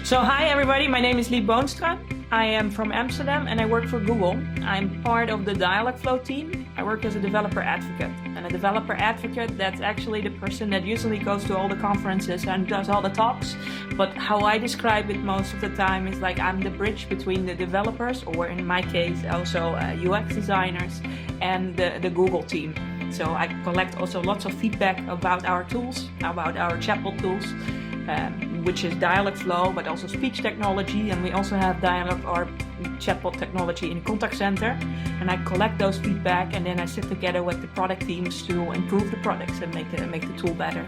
So hi everybody, my name is Liep Boonstra. I am from Amsterdam and I work for Google. I'm part of the Dialogflow team. I work as a developer advocate. And a developer advocate, that's actually the person that usually goes to all the conferences and does all the talks. But how I describe it most of the time is like I'm the bridge between the developers, or in my case also UX designers, and the Google team. So I collect also lots of feedback about our tools, about our chatbot tools. Which is Dialogflow, but also speech technology, and we also have dialogue or chatbot technology in the contact center. And I collect those feedback, and then I sit together with the product teams to improve the products and make the tool better.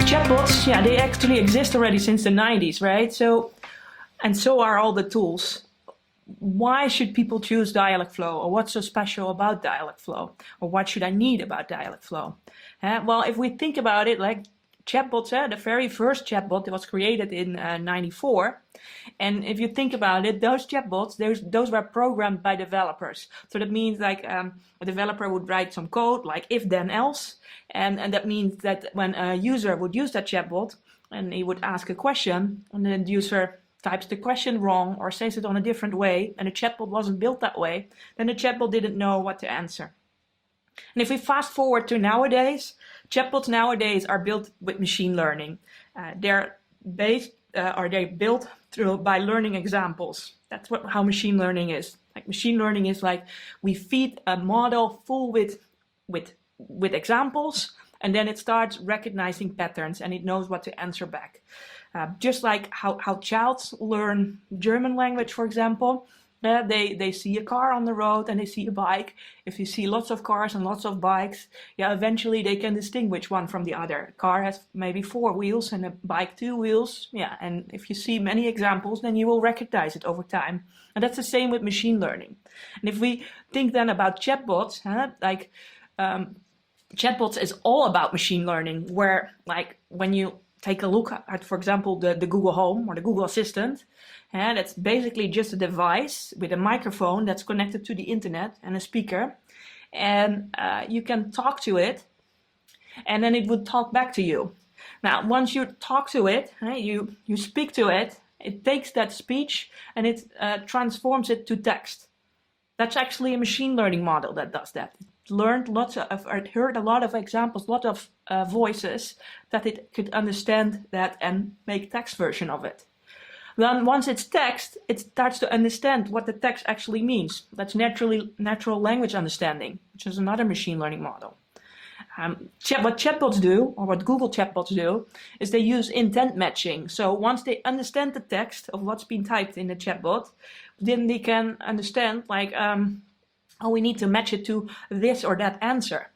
Chatbots, yeah, they actually exist already since the 90s, right? So are all the tools. Why should people choose Dialogflow, or what's so special about Dialogflow, or what should I need about Dialogflow? Well, if we think about it, like chatbots, the very first chatbot was created in '94, and if you think about it, those chatbots, those were programmed by developers. So that means like a developer would write some code like if then else, and that means that when a user would use that chatbot and he would ask a question, and then the user types the question wrong or says it on a different way, and the chatbot wasn't built that way, then the chatbot didn't know what to answer. And if we fast forward to nowadays, chatbots nowadays are built with machine learning. They're built by learning examples. That's how machine learning is. Like machine learning is like we feed a model full with examples, and then it starts recognizing patterns and it knows what to answer back. Just like how childs learn German language, for example, they see a car on the road and they see a bike. If you see lots of cars and lots of bikes, yeah, eventually they can distinguish one from the other. A car has maybe 4 wheels and a bike 2 wheels. Yeah, and if you see many examples, then you will recognize it over time. And that's the same with machine learning. And if we think then about chatbots, chatbots is all about machine learning, where like when you take a look at, for example, the Google Home or the Google Assistant, and it's basically just a device with a microphone that's connected to the internet and a speaker, and you can talk to it, and then it would talk back to you. Now, once you talk to it, you speak to it, it takes that speech and it transforms it to text. That's actually a machine learning model that does that. It heard a lot of examples, a lot of voices that it could understand that and make text version of it. Then once it's text, it starts to understand what the text actually means. That's natural language understanding, which is another machine learning model. What chatbots do, or what Google chatbots do, is they use intent matching. So once they understand the text of what's been typed in the chatbot, then they can understand like, we need to match it to this or that answer.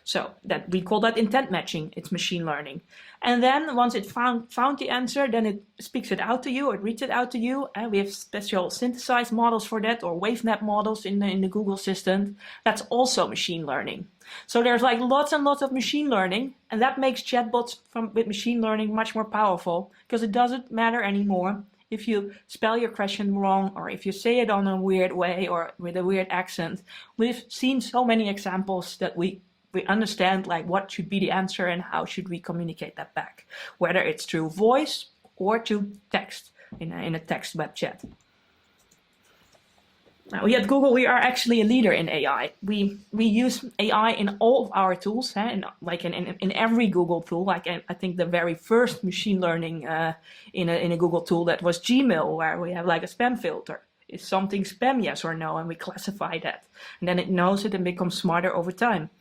So that we call that intent matching. It's machine learning. And then once it found the answer, then it speaks it out to you, it reads it out to you. And we have special synthesized models for that, or WaveMap models in the Google Assistant. That's also machine learning. So there's like lots and lots of machine learning, and that makes chatbots with machine learning much more powerful, because it doesn't matter anymore if you spell your question wrong, or if you say it on a weird way or with a weird accent. We've seen so many examples that we understand like what should be the answer and how should we communicate that back, whether it's through voice or through text in a text web chat. Now, we at Google, we are actually a leader in AI. We use AI in all of our tools, in every Google tool. Like I think the very first machine learning in a Google tool, that was Gmail, where we have like a spam filter. Is something spam, yes or no? And we classify that, and then it knows it and becomes smarter over time.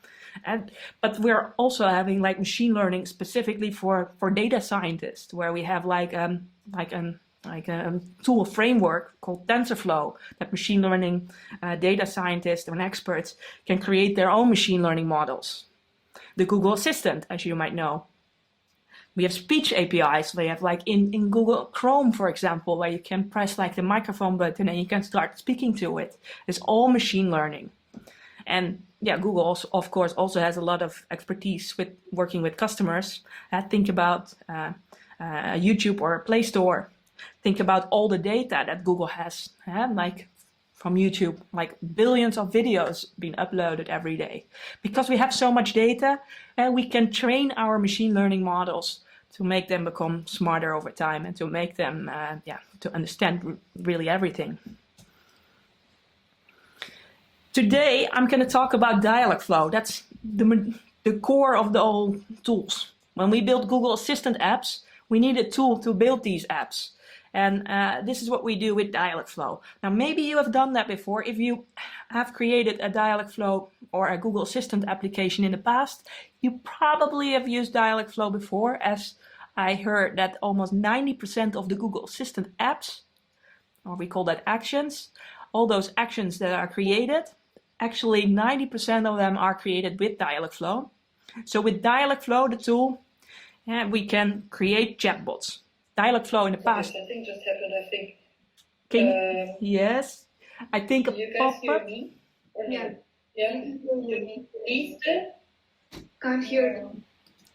But we're also having like machine learning specifically for data scientists, where we have like a tool framework called TensorFlow that machine learning data scientists and experts can create their own machine learning models. The Google Assistant, as you might know. We have speech APIs. We have like in Google Chrome, for example, where you can press like the microphone button and you can start speaking to it. It's all machine learning. And yeah, Google also, of course, also has a lot of expertise with working with customers. Think about YouTube or a Play Store. Think about all the data that Google has, like from YouTube, like billions of videos being uploaded every day. Because we have so much data, we can train our machine learning models to make them become smarter over time and to make them, to understand really everything. Today, I'm going to talk about Dialogflow. That's the core of the whole tools. When we build Google Assistant apps, we need a tool to build these apps. And this is what we do with Dialogflow. Now, maybe you have done that before. If you have created a Dialogflow or a Google Assistant application in the past, you probably have used Dialogflow before, as I heard that almost 90% of the Google Assistant apps, or we call that actions, all those actions that are created, actually 90% of them are created with Dialogflow. So with Dialogflow, the tool, we can create chatbots. Dialogflow in the past. Something just happened, I think. Yes, I think you guys hear me? Or yeah. No? Yeah. Lee still? Can't hear.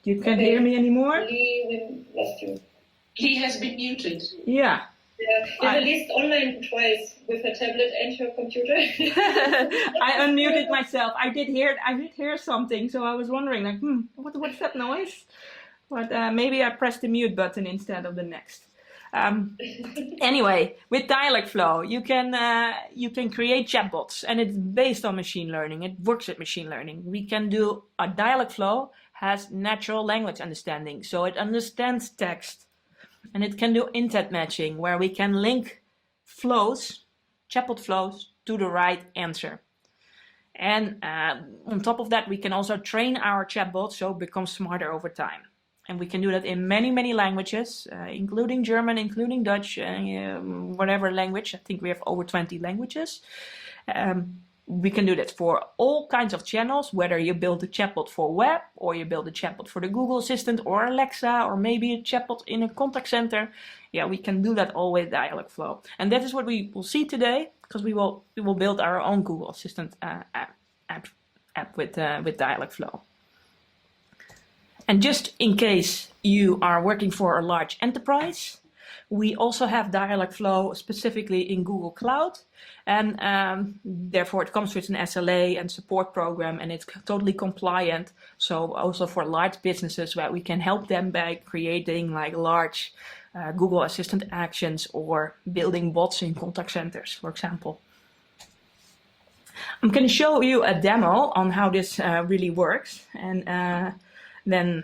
You can't hear me anymore? Lee, we lost you. He has been muted. Yeah. Yeah. Is Lee's online twice with her tablet and her computer? I unmuted myself. I did hear something, so I was wondering, like, what's that noise? But maybe I pressed the mute button instead of the next. Anyway, with Dialogflow, you can create chatbots, and it's based on machine learning. It works with machine learning. We can do a Dialogflow has natural language understanding, so it understands text, and it can do intent matching, where we can link flows, chatbot flows, to the right answer. And on top of that, we can also train our chatbot so it becomes smarter over time. And we can do that in many, many languages, including German, including Dutch, whatever language. I think we have over 20 languages. We can do that for all kinds of channels, whether you build a chatbot for web, or you build a chatbot for the Google Assistant, or Alexa, or maybe a chatbot in a contact center. Yeah, we can do that all with Dialogflow. And that is what we will see today, because we will build our own Google Assistant app with Dialogflow. And just in case you are working for a large enterprise, we also have Dialogflow specifically in Google Cloud. And therefore it comes with an SLA and support program, and it's totally compliant. So also for large businesses, where we can help them by creating like large Google Assistant actions or building bots in contact centers, for example. I'm going to show you a demo on how this really works. And then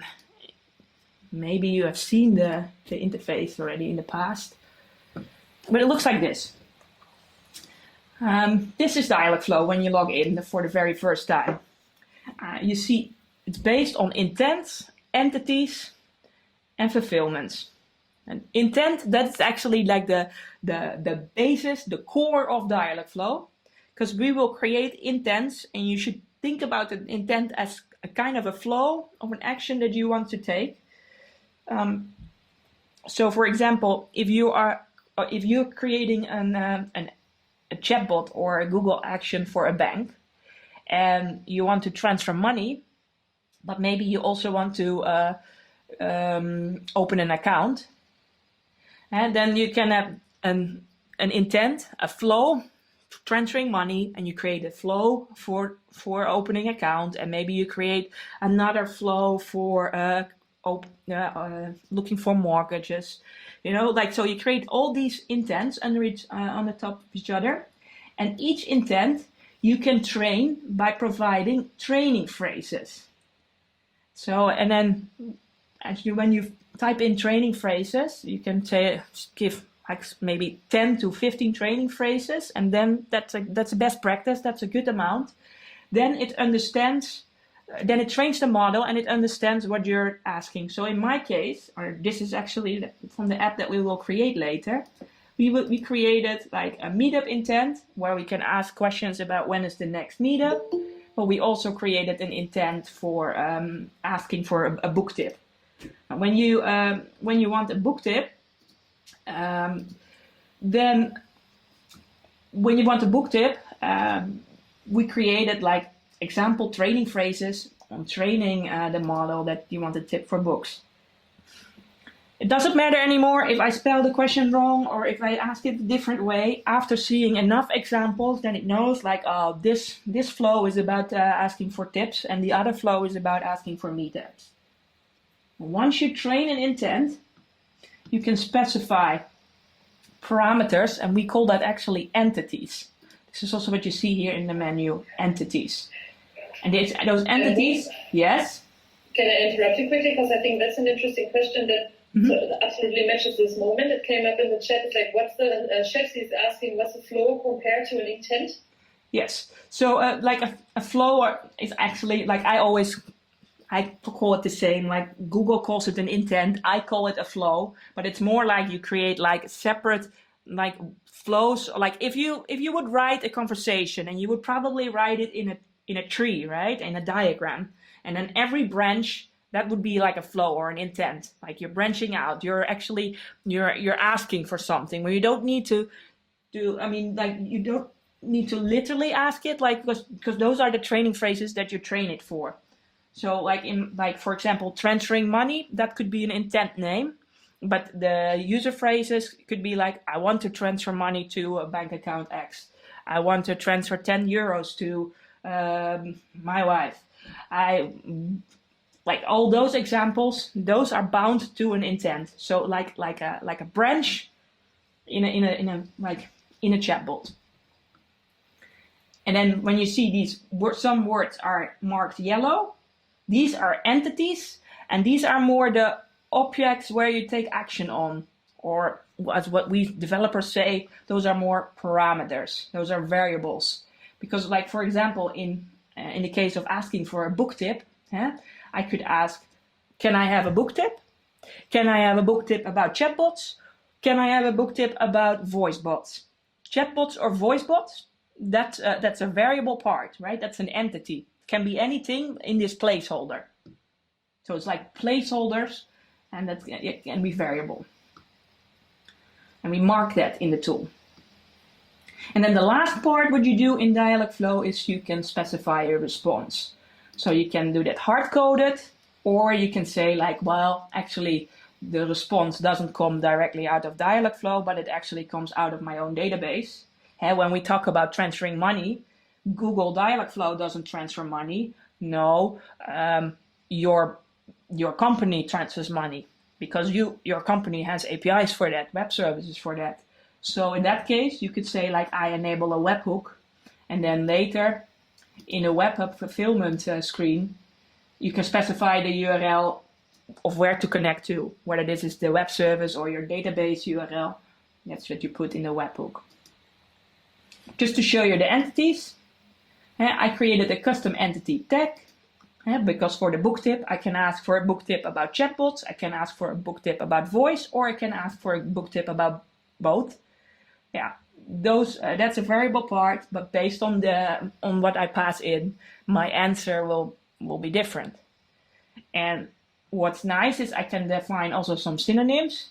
maybe you have seen the interface already in the past, but it looks like this. This is Dialogflow when you log in for the very first time. You see it's based on intents, entities, and fulfillments. And intent, that's actually like the basis, the core of Dialogflow, because we will create intents, and you should think about an intent as a kind of a flow of an action that you want to take. So, for example, if you're creating a chatbot or a Google action for a bank, and you want to transfer money, but maybe you also want to open an account, and then you can have an intent, a flow transferring money, and you create a flow for opening account, and maybe you create another flow for looking for mortgages, so you create all these intents under on the top of each other, and each intent you can train by providing training phrases. So, and then when you type in training phrases, you can give like maybe 10 to 15 training phrases, and then that's a best practice. That's a good amount. Then it understands. Then it trains the model, and it understands what you're asking. So in my case, or this is actually from the app that we will create later, we created like a meetup intent where we can ask questions about when is the next meetup, but we also created an intent for asking for a book tip. When you want a book tip, then when you want a book tip, we created like example training phrases on training the model that you want to tip for books. It doesn't matter anymore if I spell the question wrong or if I ask it a different way. After seeing enough examples, then it knows like, oh, this flow is about asking for tips and the other flow is about asking for meetups. Once you train an intent, you can specify parameters, and we call that actually entities. This is also what you see here in the menu, entities. And those entities, yes? Can I interrupt you quickly? Because I think that's an interesting question that absolutely matches this moment. It came up in the chat. It's like, what's the chef is asking, what's the flow compared to an intent? Yes. So like a flow is actually, like I call it the same, like Google calls it an intent, I call it a flow, but it's more like you create like separate like flows. Like if you would write a conversation, and you would probably write it in a tree, right? In a diagram. And then every branch, that would be like a flow or an intent. Like you're branching out. You're asking for something where you don't need to do, I mean, like you don't need to literally ask it, like because those are the training phrases that you train it for. So like for example, transferring money, that could be an intent name, but the user phrases could be like, I want to transfer money to a bank account X. I want to transfer 10 euros to my wife. Like all those examples, those are bound to an intent. So like a branch in a chatbot. And then when you see these some words are marked yellow, these are entities, and these are more the objects where you take action on, or as what we developers say, those are more parameters. Those are variables. Because like, for example, in the case of asking for a book tip, I could ask, can I have a book tip? Can I have a book tip about chatbots? Can I have a book tip about voice bots? Chatbots or voice bots, that's a variable part, right? That's an entity. Can be anything in this placeholder. So it's like placeholders, and it can be variable. And we mark that in the tool. And then the last part, what you do in Dialogflow is you can specify a response. So you can do that hard-coded, or you can say like, well, actually the response doesn't come directly out of Dialogflow, but it actually comes out of my own database. And when we talk about transferring money, Google Dialogflow doesn't transfer money. No, your company transfers money, because your company has APIs for that, web services for that. So in that case, you could say like, I enable a webhook, and then later in a webhook fulfillment screen, you can specify the URL of where to connect to, whether this is the web service or your database URL. That's what you put in the webhook. Just to show you the entities, I created a custom entity tag, because for the book tip, I can ask for a book tip about chatbots, I can ask for a book tip about voice, or I can ask for a book tip about both. Yeah, that's a variable part, but based on what I pass in, my answer will be different. And what's nice is I can define also some synonyms.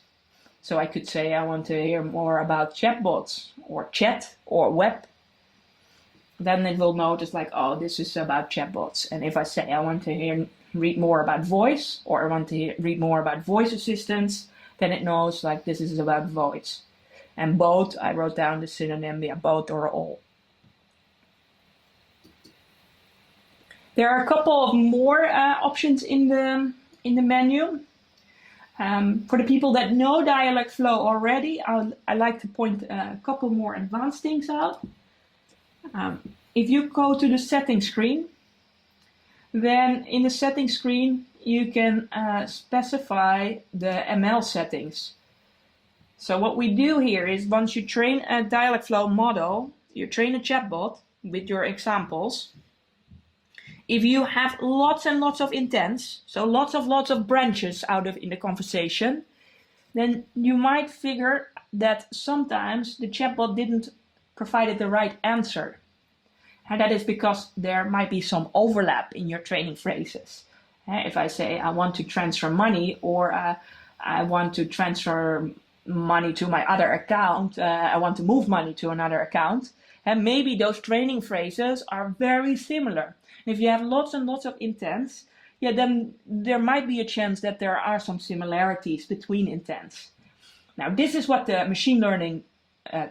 So I could say I want to hear more about chatbots or chat or web. Then it will notice like, oh, this is about chatbots. And if I say I want to read more about voice, or I want to read more about voice assistants, then it knows like this is about voice. And both, I wrote down the synonym, yeah, both or all. There are a couple of more options in the menu. For the people that know Dialogflow already, I like to point a couple more advanced things out. If you go to the settings screen, then in the settings screen, you can specify the ML settings. So what we do here is, once you train a Dialogflow model, you train a chatbot with your examples. If you have lots and lots of intents, so lots of branches in the conversation, then you might figure that sometimes the chatbot didn't provide the right answer. And that is because there might be some overlap in your training phrases. If I say I want to transfer money, or I want to transfer money to my other account, I want to move money to another account, and maybe those training phrases are very similar. If you have lots and lots of intents, yeah, then there might be a chance that there are some similarities between intents. Now, this is what the machine learning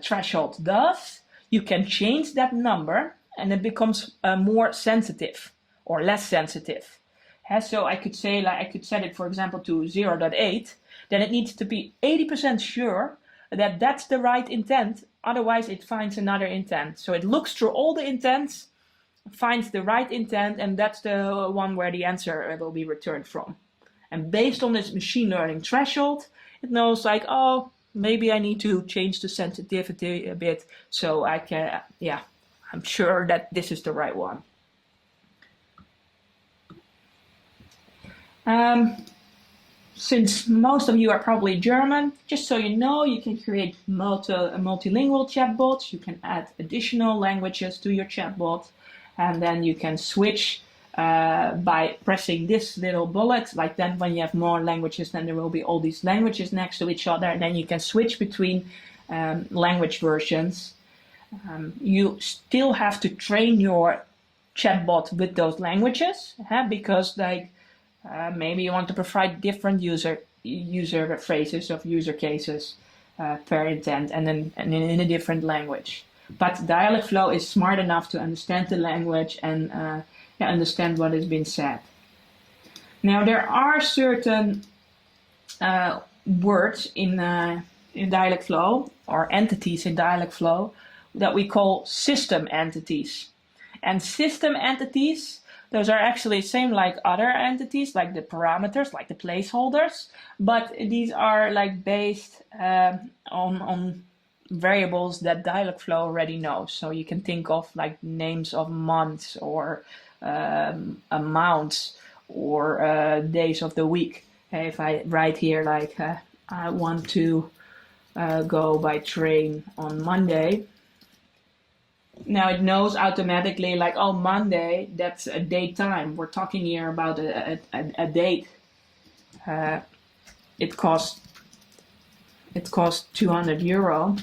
threshold does. You can change that number and it becomes more sensitive or less sensitive. So I could say, like, I could set it, for example, to 0.8. Then it needs to be 80% sure that that's the right intent. Otherwise, it finds another intent. So it looks through all the intents, finds the right intent, and that's the one where the answer will be returned from. And based on this machine learning threshold, it knows like, oh, maybe I need to change the sensitivity a bit so I can, yeah, I'm sure that this is the right one. Since most of you are probably German, just so you know, you can create multilingual chatbots. You can add additional languages to your chatbot, and then you can switch by pressing this little bullet. Like then when you have more languages, then there will be all these languages next to each other, and then you can switch between language versions. You still have to train your chatbot with those languages, because like maybe you want to provide different user phrases of user cases per intent, and then in a different language. But Dialogflow is smart enough to understand the language and understand what has been said. Now there are certain words in Dialogflow, or entities in Dialogflow, that we call system entities. And system entities, those are actually same like other entities, like the parameters, like the placeholders, but these are like based on variables that Dialogflow already knows. So you can think of like names of months or amounts or days of the week. If I write here like I want to go by train on Monday, now it knows automatically like, oh, Monday, that's a date time. We're talking here about a date. It costs €200.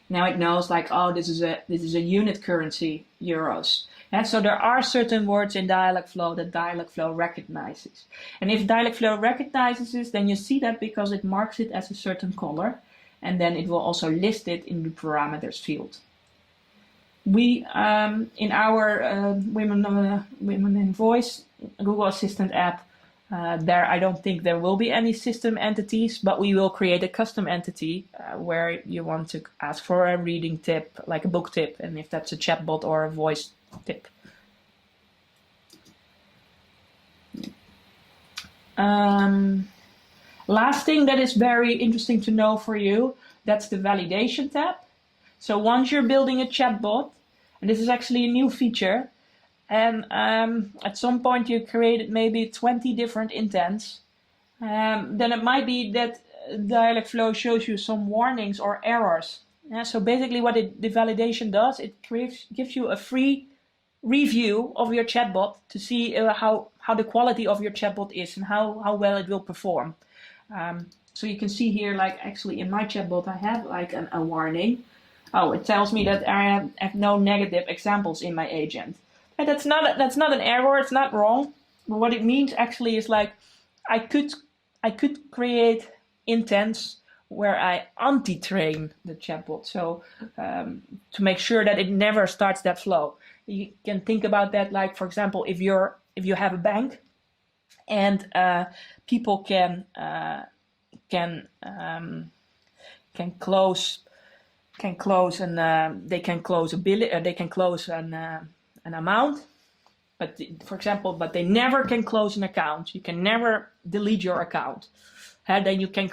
Now it knows like, oh, this is a unit currency, euros. And so there are certain words in Dialogflow that Dialogflow recognizes. And if Dialogflow recognizes this, then you see that because it marks it as a certain color, and then it will also list it in the parameters field. We, in our Women in Voice Google Assistant app, there I don't think there will be any system entities, but we will create a custom entity where you want to ask for a reading tip, like a book tip, and if that's a chatbot or a voice tip. Last thing that is very interesting to know for you, that's the validation tab. So once you're building a chatbot, and this is actually a new feature, and at some point you created maybe 20 different intents, then it might be that Dialogflow shows you some warnings or errors. So basically what the validation does, it gives you a free review of your chatbot to see how the quality of your chatbot is and how well it will perform. So you can see here, like actually in my chatbot, I have like a warning. Oh, it tells me that I have no negative examples in my agent. And that's not an error. It's not wrong. But what it means actually is like I could create intents where I anti-train the chatbot. So to make sure that it never starts that flow. You can think about that, like for example, if you have a bank, and people can close and they can close a bill, they can close an amount, but for example, but they never can close an account. You can never delete your account. And then you can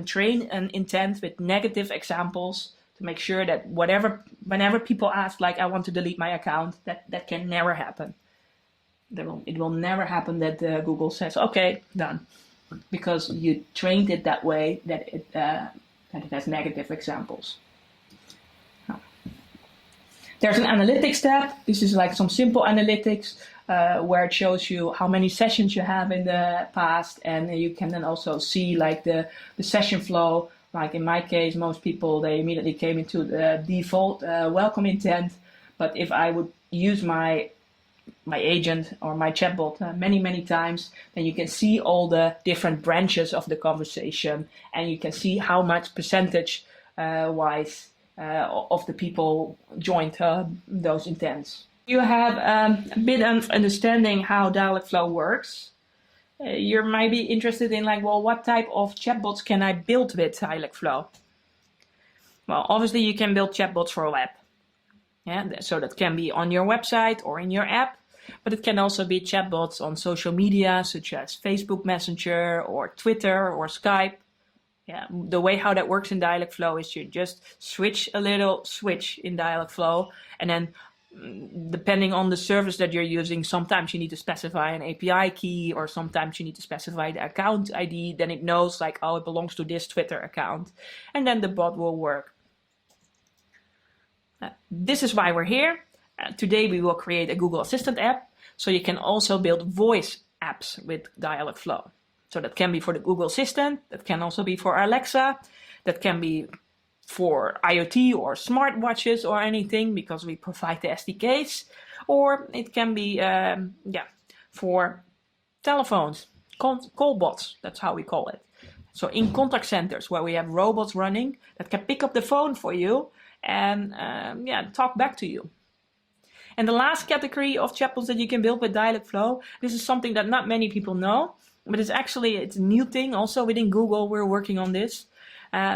train an intent with negative examples to make sure that whenever people ask, like, I want to delete my account, that can never happen. It will never happen that Google says, okay, done, because you trained it that way that it has negative examples. There's an Analytic Step. This is like some simple analytics where it shows you how many sessions you have in the past, and you can then also see like the session flow. Like in my case, most people, they immediately came into the default welcome intent. But if I would use my my agent or my chatbot many times, then you can see all the different branches of the conversation, and you can see how much percentage wise of the people joined those intents. You have a bit of understanding how Dialogflow works. You might be interested in like, well, what type of chatbots can I build with Dialogflow? Well, obviously you can build chatbots for a web. Yeah, so that can be on your website or in your app, but it can also be chatbots on social media such as Facebook Messenger or Twitter or Skype. Yeah, the way how that works in Dialogflow is you just switch a little switch in Dialogflow, and then depending on the service that you're using, sometimes you need to specify an API key, or sometimes you need to specify the account ID. Then it knows like, oh, it belongs to this Twitter account, and then the bot will work. This is why we're here. Today we will create a Google Assistant app, so you can also build voice apps with Dialogflow. So that can be for the Google Assistant, that can also be for Alexa, that can be for IoT or smartwatches or anything, because we provide the SDKs, or it can be for telephones, call bots, that's how we call it. So in contact centers where we have robots running that can pick up the phone for you and talk back to you. And the last category of chatbots that you can build with Dialogflow, this is something that not many people know, but it's a new thing. Also within Google, we're working on this.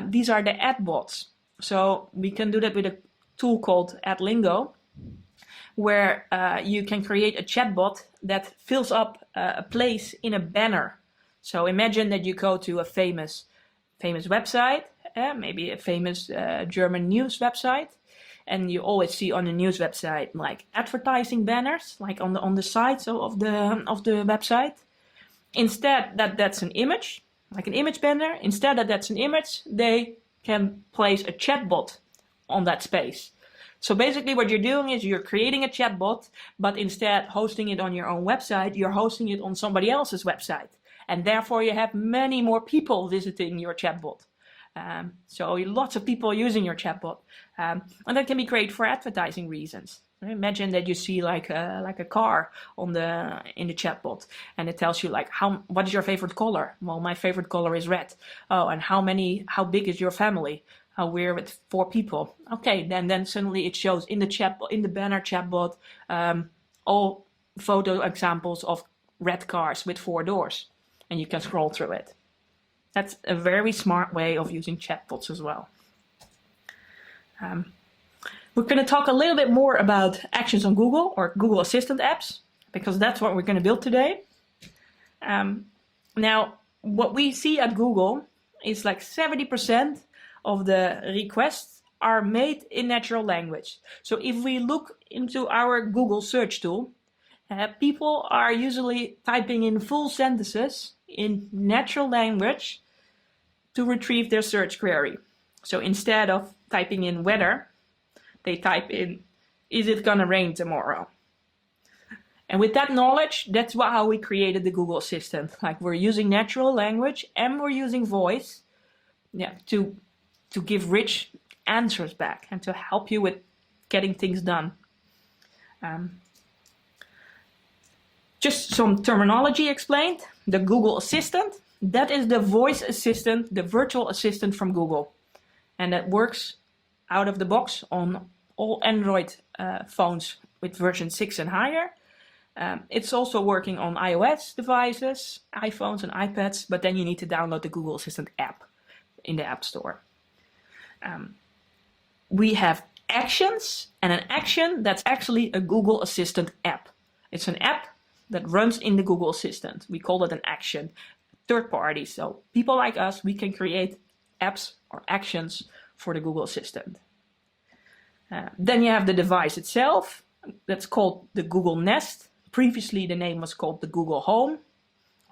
These are the ad bots. So we can do that with a tool called AdLingo, where you can create a chatbot that fills up a place in a banner. So imagine that you go to a famous website, maybe a famous German news website, and you always see on the news website like advertising banners, like on the sides of the website. Instead that's an image, like an image banner. Instead that's an image, they can place a chatbot on that space. So basically what you're doing is you're creating a chatbot, but instead hosting it on your own website, you're hosting it on somebody else's website. And therefore you have many more people visiting your chatbot. So lots of people using your chatbot. And that can be great for advertising reasons. Imagine that you see like a car in the chatbot, and it tells you like what is your favorite color? Well, my favorite color is red. Oh, and how big is your family? We're with 4 people. Okay, then suddenly it shows in the banner chatbot all photo examples of red cars with 4 doors, and you can scroll through it. That's a very smart way of using chatbots as well. We're going to talk a little bit more about actions on Google or Google Assistant apps, because that's what we're going to build today. Now, what we see at Google is like 70% of the requests are made in natural language. So if we look into our Google search tool, people are usually typing in full sentences in natural language to retrieve their search query. So instead of typing in weather, they type in, is it gonna rain tomorrow? And with that knowledge, that's how we created the Google Assistant. Like, we're using natural language and we're using voice, to give rich answers back and to help you with getting things done. Just some terminology explained. The Google Assistant, that is the voice assistant, the virtual assistant from Google. And that works out of the box on all Android phones with version 6 and higher. It's also working on iOS devices, iPhones and iPads, but then you need to download the Google Assistant app in the App Store. We have actions, and an action that's actually a Google Assistant app. It's an app that runs in the Google Assistant. We call it an action. Third party, so people like us, we can create apps or actions for the Google Assistant. Then you have the device itself. That's called the Google Nest. Previously the name was called the Google Home,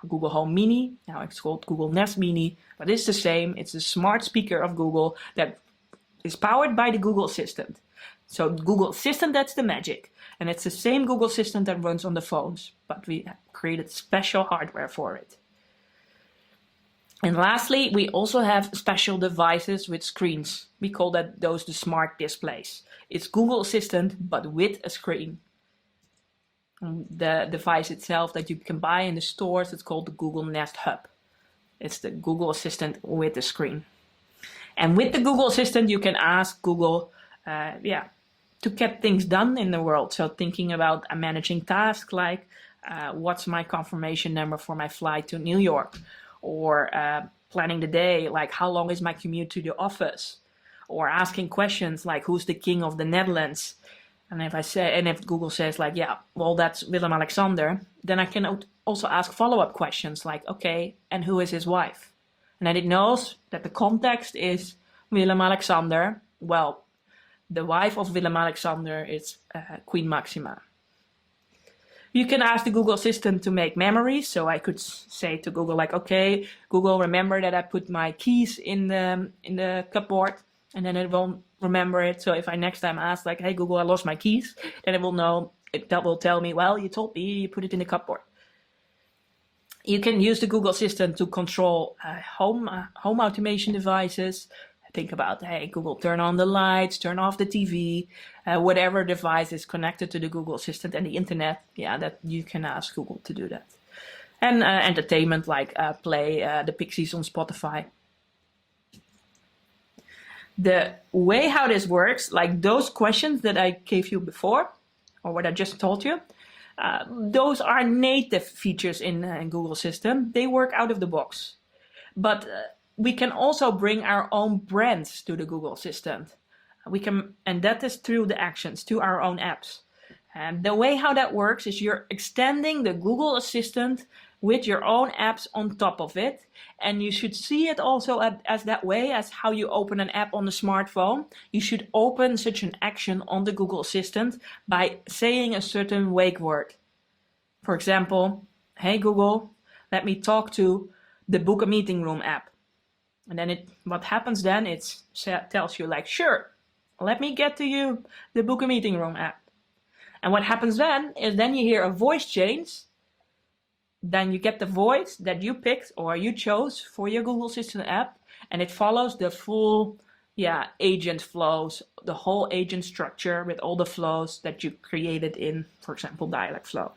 or Google Home Mini. Now it's called Google Nest Mini, but it's the same. It's a smart speaker of Google that is powered by the Google Assistant. So Google Assistant, that's the magic. And it's the same Google Assistant that runs on the phones, but we created special hardware for it. And lastly, we also have special devices with screens. We call those the smart displays. It's Google Assistant, but with a screen. The device itself that you can buy in the stores, it's called the Google Nest Hub. It's the Google Assistant with the screen. And with the Google Assistant, you can ask Google, to get things done in the world. So thinking about managing tasks like, what's my confirmation number for my flight to New York? Or planning the day, like how long is my commute to the office? Or asking questions like, who's the king of the Netherlands? And if Google says like, yeah, well, that's Willem-Alexander, then I can also ask follow-up questions like, okay, and who is his wife? And then it knows that the context is Willem-Alexander. Well, the wife of Willem-Alexander is Queen Maxima. You can ask the Google Assistant to make memories. So I could say to Google like, okay, Google, remember that I put my keys in the cupboard, and then it won't remember it. So if I next time ask like, hey Google, I lost my keys, then it will know, that will tell me, well, you told me you put it in the cupboard. You can use the Google Assistant to control home automation devices. Think about, hey Google, turn on the lights, turn off the TV, whatever device is connected to the Google Assistant and the internet, that you can ask Google to do that. And entertainment like play the Pixies on Spotify. The way how this works, like those questions that I gave you before, or what I just told you, those are native features in Google Assistant. They work out of the box. But we can also bring our own brands to the Google Assistant. And that is through the actions, to our own apps. And the way how that works is you're extending the Google Assistant with your own apps on top of it. And you should see it also as that way as how you open an app on the smartphone. You should open such an action on the Google Assistant by saying a certain wake word. For example, hey Google, let me talk to the Book a Meeting Room app. And then what happens then, it tells you like, sure, let me get to you the Book a Meeting Room app. And what happens then is then you hear a voice change. Then you get the voice that you picked or you chose for your Google Assistant app, and it follows the full agent flows, the whole agent structure with all the flows that you created in, for example, Dialogflow.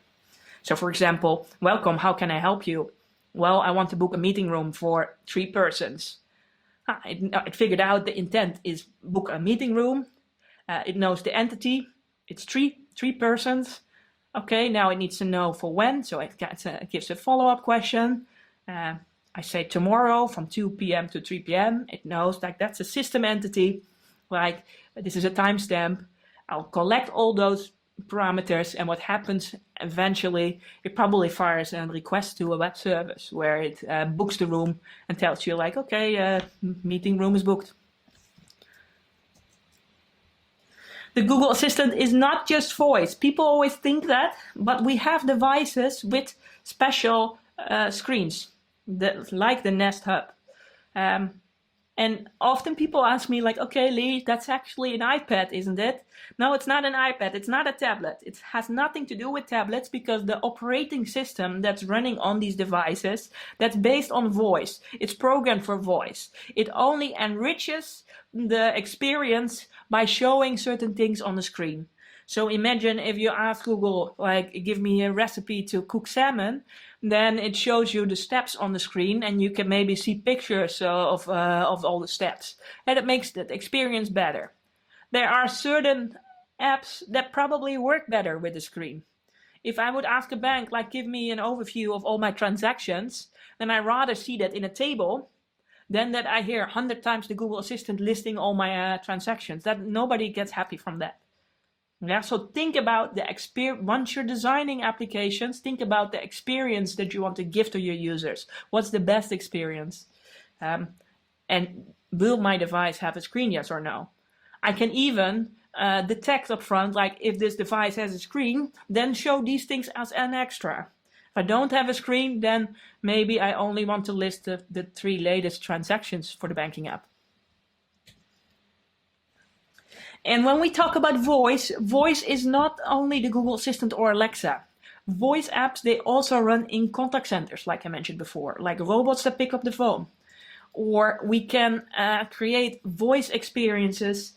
So for example, welcome, how can I help you? Well, I want to book a meeting room for 3 persons. It figured out the intent is book a meeting room. It knows the entity, it's three persons. Okay, now it needs to know for when, so it gives a follow-up question. I say tomorrow from 2 p.m. to 3 p.m. It knows like that's a system entity, like this is a timestamp. I'll collect all those parameters, and what happens eventually, it probably fires a request to a web service where it books the room and tells you like, okay, meeting room is booked. The Google Assistant is not just voice. People always think that, but we have devices with special screens, like the Nest Hub. And often people ask me like, okay, Lee, that's actually an iPad, isn't it? No, it's not an iPad. It's not a tablet. It has nothing to do with tablets because the operating system that's running on these devices, that's based on voice. It's programmed for voice. It only enriches the experience by showing certain things on the screen. So imagine if you ask Google, like, give me a recipe to cook salmon, then it shows you the steps on the screen and you can maybe see pictures of all the steps. And it makes that experience better. There are certain apps that probably work better with the screen. If I would ask a bank, like, give me an overview of all my transactions, then I rather see that in a table than that I hear 100 times the Google Assistant listing all my transactions. That nobody gets happy from that. Yeah, so think about the experience. Once you're designing applications, think about the experience that you want to give to your users. What's the best experience? And will my device have a screen, yes or no? I can even detect up front, like if this device has a screen, then show these things as an extra. If I don't have a screen, then maybe I only want to list the 3 latest transactions for the banking app. And when we talk about voice is not only the Google Assistant or Alexa. Voice apps, they also run in contact centers, like I mentioned before, like robots that pick up the phone. Or we can create voice experiences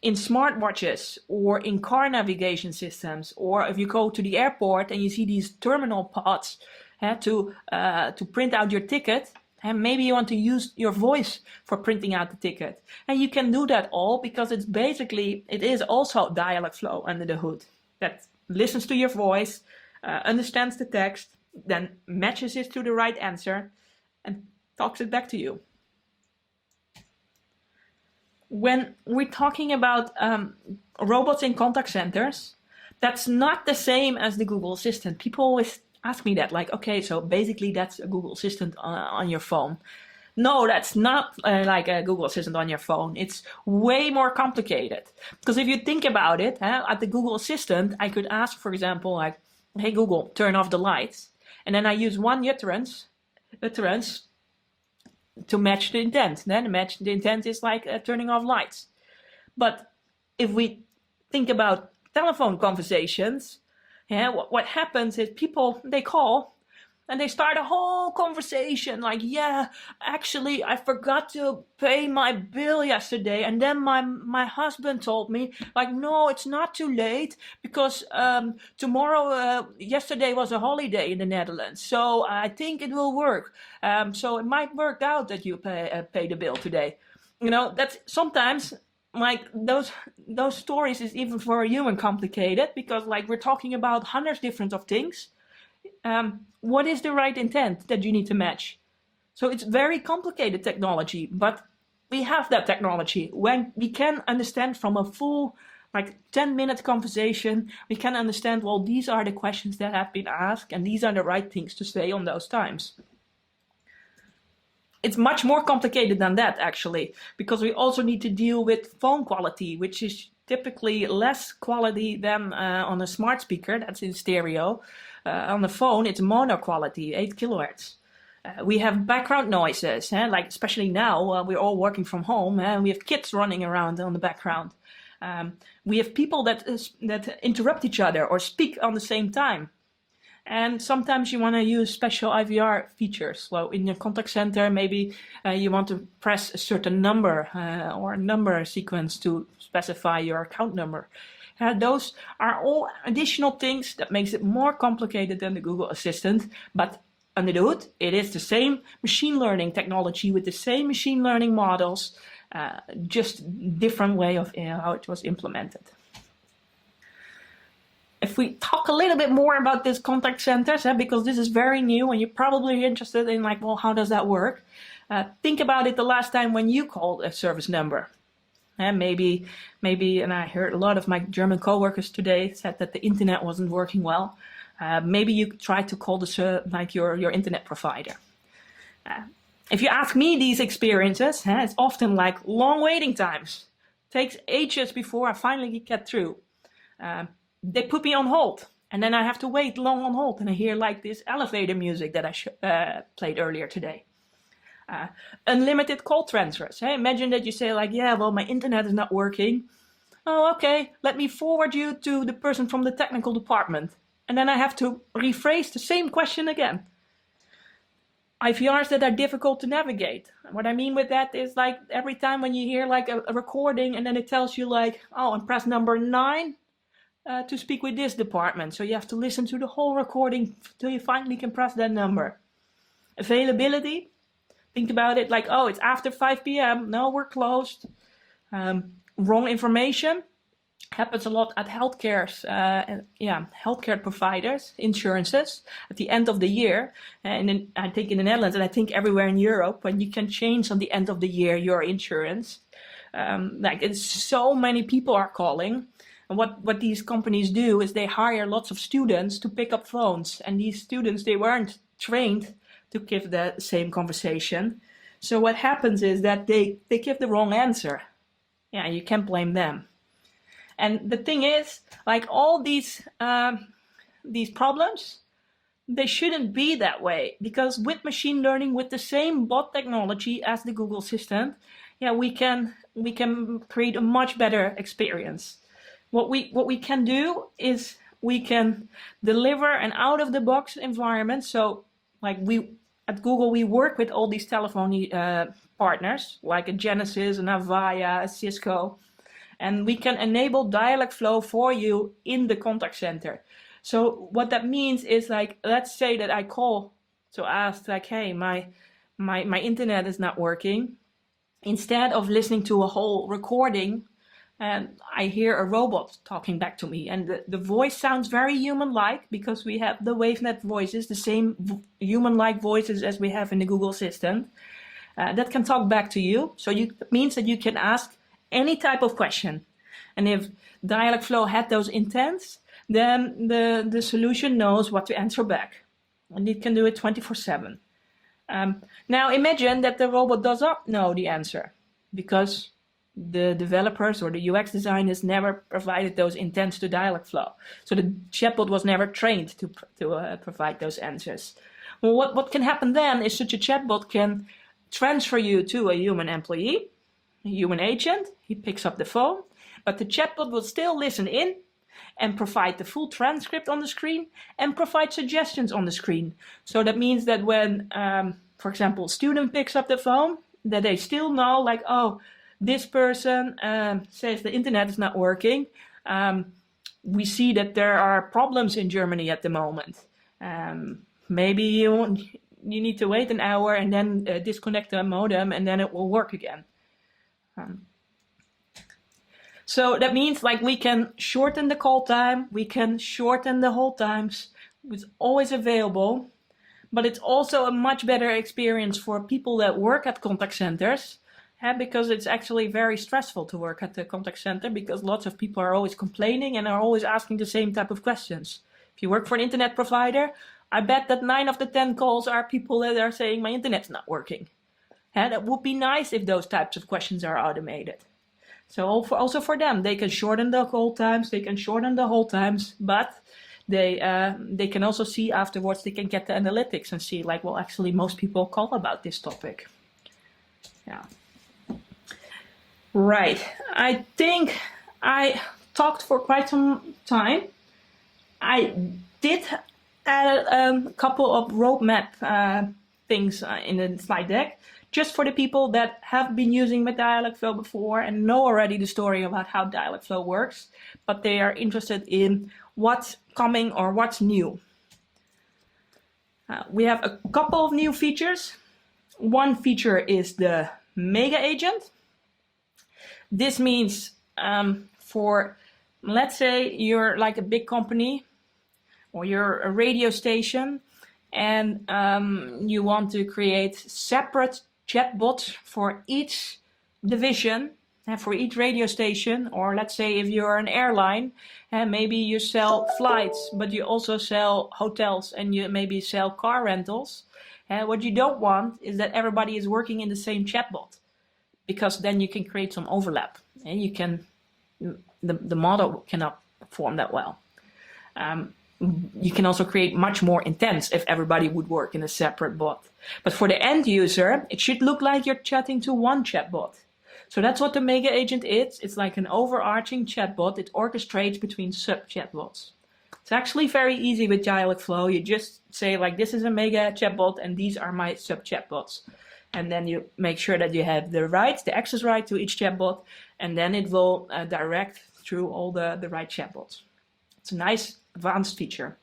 in smartwatches or in car navigation systems, or if you go to the airport and you see these terminal pods to print out your ticket, and maybe you want to use your voice for printing out the ticket. And you can do that all because it is also Dialogflow under the hood that listens to your voice, understands the text, then matches it to the right answer and talks it back to you. When we're talking about robots in contact centers, that's not the same as the Google Assistant. People always ask me that, like, okay, so basically that's a Google Assistant on your phone. No, that's not like a Google Assistant on your phone. It's way more complicated. Because if you think about it, at the Google Assistant, I could ask, for example, like, hey Google, turn off the lights. And then I use one utterance to match the intent. Then the intent is like turning off lights. But if we think about telephone conversations, what happens is people, they call and they start a whole conversation like, yeah, actually I forgot to pay my bill yesterday, and then my husband told me, like, no, it's not too late because yesterday was a holiday in the Netherlands, so I think it will work. So it might work out that you pay the bill today. You know, that's sometimes like those stories is even for a human complicated, because like we're talking about hundreds different of things. What is the right intent that you need to match? So it's very complicated technology, but we have that technology. When we can understand from a full, like 10-minute conversation, we can understand, well, these are the questions that have been asked and these are the right things to say on those times. It's much more complicated than that, actually, because we also need to deal with phone quality, which is typically less quality than on a smart speaker that's in stereo. On the phone, it's mono quality, 8 kilohertz. We have background noises, like especially now, we're all working from home, and we have kids running around on the background. We have people that interrupt each other or speak on the same time. And sometimes you want to use special IVR features. So in your contact center, maybe you want to press a certain number or a number sequence to specify your account number. Those are all additional things that makes it more complicated than the Google Assistant. But under the hood, it is the same machine learning technology with the same machine learning models, just different way of how it was implemented. If we talk a little bit more about these contact centers, because this is very new and you're probably interested in like, well, how does that work? Think about it the last time when you called a service number. Maybe, and I heard a lot of my German coworkers today said that the internet wasn't working well. Maybe you tried to call your internet provider. If you ask me these experiences, it's often like long waiting times. Takes ages before I finally get through. They put me on hold, and then I have to wait long on hold, and I hear like this elevator music that I played earlier today. Unlimited call transfers. Imagine that you say like, yeah, well, my internet is not working. Oh, okay, let me forward you to the person from the technical department. And then I have to rephrase the same question again. IVRs that are difficult to navigate. What I mean with that is like every time when you hear like a recording and then it tells you like, oh, and press number 9 to speak with this department. So you have to listen to the whole recording till you finally can press that number. Availability. Think about it like, oh, it's after 5 p.m. No, we're closed. Wrong information. Happens a lot at healthcare providers, insurances, at the end of the year. And I think in the Netherlands, and I think everywhere in Europe, when you can change on the end of the year your insurance. It's so many people are calling. And what these companies do is they hire lots of students to pick up phones. And these students, they weren't trained to give the same conversation. So what happens is that they give the wrong answer. Yeah, you can't blame them. And the thing is, like all these problems, they shouldn't be that way, because with machine learning, with the same bot technology as the Google Assistant, we can create a much better experience. What we can do is we can deliver an out-of-the-box environment. So, like at Google, we work with all these telephony partners, like a Genesys, an Avaya, a Cisco. And we can enable Dialogflow for you in the contact center. So what that means is, like, let's say that I call to ask, like, hey, my internet is not working. Instead of listening to a whole recording, and I hear a robot talking back to me, and the voice sounds very human-like because we have the WaveNet voices, the same human-like voices as we have in the Google Assistant. That can talk back to you. So it means that you can ask any type of question. And if Dialogflow had those intents, then the solution knows what to answer back. And it can do it 24/7. Now imagine that the robot does not know the answer because the developers or the UX designers never provided those intents to Dialogflow. So the chatbot was never trained to provide those answers. Well, what can happen then is such a chatbot can transfer you to a human employee, a human agent. He picks up the phone, but the chatbot will still listen in and provide the full transcript on the screen and provide suggestions on the screen. So that means that when, for example, a student picks up the phone, that they still know, like, oh, this person says the internet is not working. We see that there are problems in Germany at the moment. Maybe you need to wait an hour and then disconnect the modem and then it will work again. So that means, like, we can shorten the call time, we can shorten the hold times. It's always available, but it's also a much better experience for people that work at contact centers, because it's actually very stressful to work at the contact center because lots of people are always complaining and are always asking the same type of questions. If you work for an internet provider, I bet that 9 of the 10 calls are people that are saying my internet's not working. And it would be nice if those types of questions are automated. So also for them, they can shorten the call times, they can shorten the hold times, but they can also see afterwards, they can get the analytics and see, like, well, actually most people call about this topic. Yeah. Right. I think I talked for quite some time. I did add a couple of roadmap things in the slide deck, just for the people that have been using the Dialogflow before and know already the story about how Dialogflow works, but they are interested in what's coming or what's new. We have a couple of new features. One feature is the Mega Agent. This means for, let's say you're like a big company or you're a radio station and you want to create separate chatbots for each division and for each radio station. Or let's say if you're an airline and maybe you sell flights, but you also sell hotels and you maybe sell car rentals. What you don't want is that everybody is working in the same chatbot, because then you can create some overlap and you can, the model cannot perform that well. You can also create much more intents if everybody would work in a separate bot. But for the end user, it should look like you're chatting to one chatbot. So that's what the Mega Agent is. It's like an overarching chatbot. It orchestrates between sub-chatbots. It's actually very easy with Dialogflow. You just say, like, this is a Mega chatbot and these are my sub-chatbots. And then you make sure that you have the rights, the access right to each chatbot, and then it will direct through all the right chatbots. It's a nice advanced feature.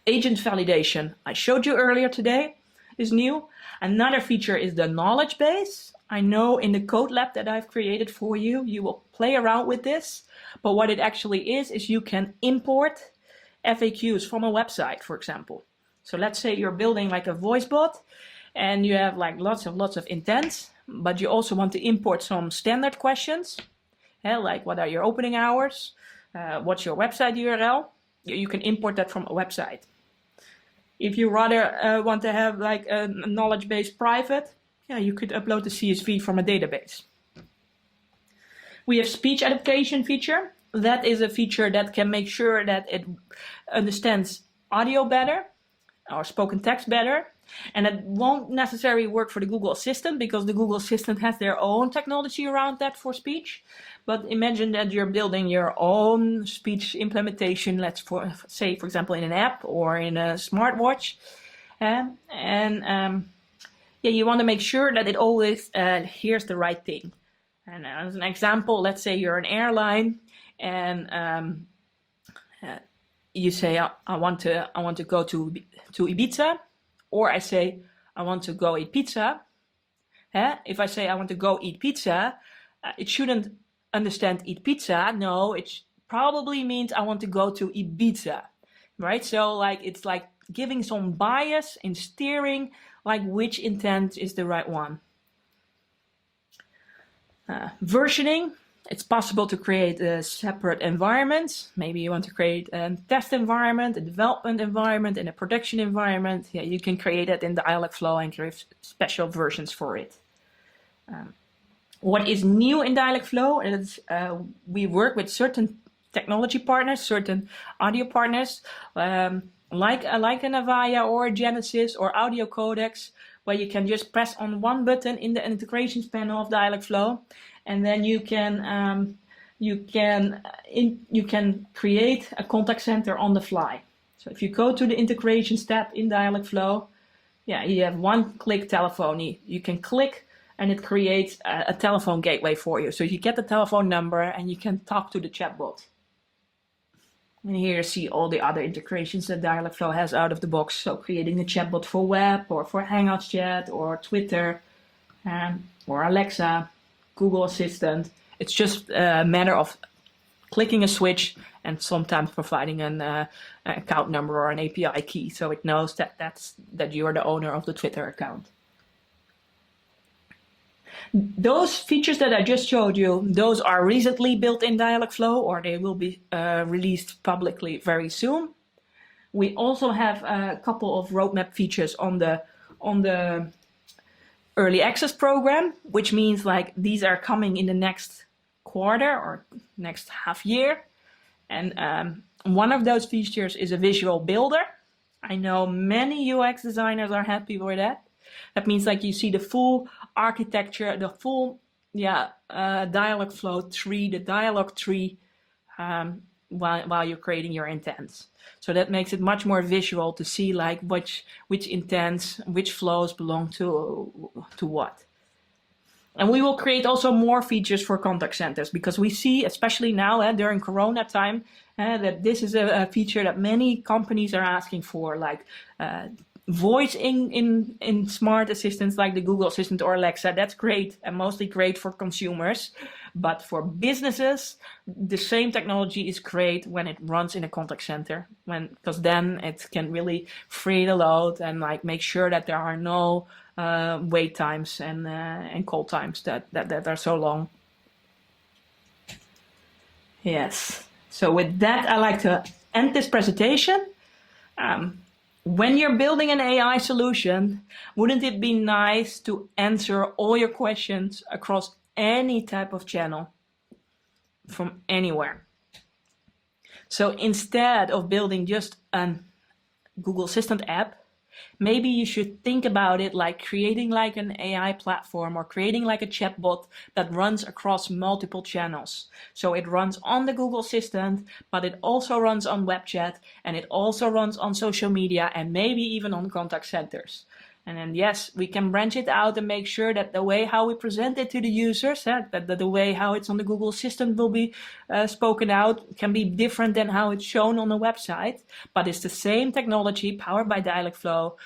Agent validation, I showed you earlier today, is new. Another feature is the knowledge base. I know in the code lab that I've created for you, you will play around with this. But what it actually is you can import FAQs from a website, for example. So let's say you're building like a voice bot and you have like lots of intents, but you also want to import some standard questions, like what are your opening hours? What's your website URL? You can import that from a website. If you rather want to have like a knowledge base private, you could upload the CSV from a database. We have speech adaptation feature. That is a feature that can make sure that it understands audio better or spoken text better. And it won't necessarily work for the Google Assistant because the Google Assistant has their own technology around that for speech. But imagine that you're building your own speech implementation, let's say, for example, in an app or in a smartwatch. You want to make sure that it always hears the right thing. And as an example, let's say you're an airline and you say, I want to go to Ibiza, or I say, I want to go eat pizza. If I say I want to go eat pizza, it shouldn't understand eat pizza. No, it probably means I want to go to Ibiza, right? So like it's like giving some bias in steering, like which intent is the right one. Versioning. It's possible to create separate environments. Maybe you want to create a test environment, a development environment, and a production environment. Yeah, you can create it in Dialogflow and create special versions for it. What is new in Dialogflow is we work with certain technology partners, certain audio partners, like an Avaya or a Genesis or audio codecs, where you can just press on one button in the integrations panel of Dialogflow, and then you can create a contact center on the fly. So if you go to the integrations tab in Dialogflow, yeah, you have one-click telephony. You can click and it creates a telephone gateway for you. So you get the telephone number and you can talk to the chatbot. And here you see all the other integrations that Dialogflow has out of the box. So creating a chatbot for web or for Hangouts chat or Twitter or Alexa, Google Assistant. It's just a matter of clicking a switch and sometimes providing an account number or an API key, so it knows that you are the owner of the Twitter account. Those features that I just showed you, those are recently built in Dialogflow, or they will be released publicly very soon. We also have a couple of roadmap features on the early access program, which means like these are coming in the next quarter or next half year. And one of those features is a visual builder. I know many UX designers are happy with that. That means like you see the full architecture, the full Dialogflow tree, the dialogue tree, while you're creating your intents. So that makes it much more visual to see like which intents, which flows belong to what. And we will create also more features for contact centers, because we see, especially now during Corona time, that this is a feature that many companies are asking for, like voice in smart assistants like the Google Assistant or Alexa. That's great and mostly great for consumers. But for businesses, the same technology is great when it runs in a contact center, because then it can really free the load and like make sure that there are no wait times and call times that are so long. Yes. So with that, I like to end this presentation. When you're building an AI solution, wouldn't it be nice to answer all your questions across any type of channel from anywhere? So instead of building just a Google Assistant app, maybe you should think about it like creating like an AI platform or creating like a chatbot that runs across multiple channels. So it runs on the Google Assistant, but it also runs on web chat, and it also runs on social media, and maybe even on contact centers. And then yes, we can branch it out and make sure that the way how we present it to the users, that the way how it's on the Google Assistant will be spoken out can be different than how it's shown on the website. But it's the same technology powered by Dialogflow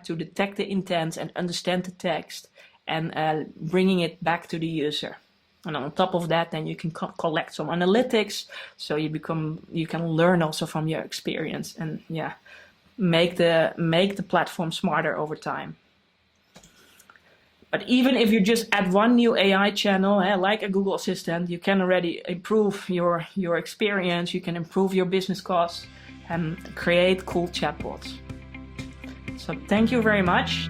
to detect the intents and understand the text and bringing it back to the user. And on top of that, then you can collect some analytics, so you can learn also from your experience and make the platform smarter over time. But even if you just add one new AI channel, like a Google Assistant, you can already improve your experience, you can improve your business costs and create cool chatbots. So thank you very much.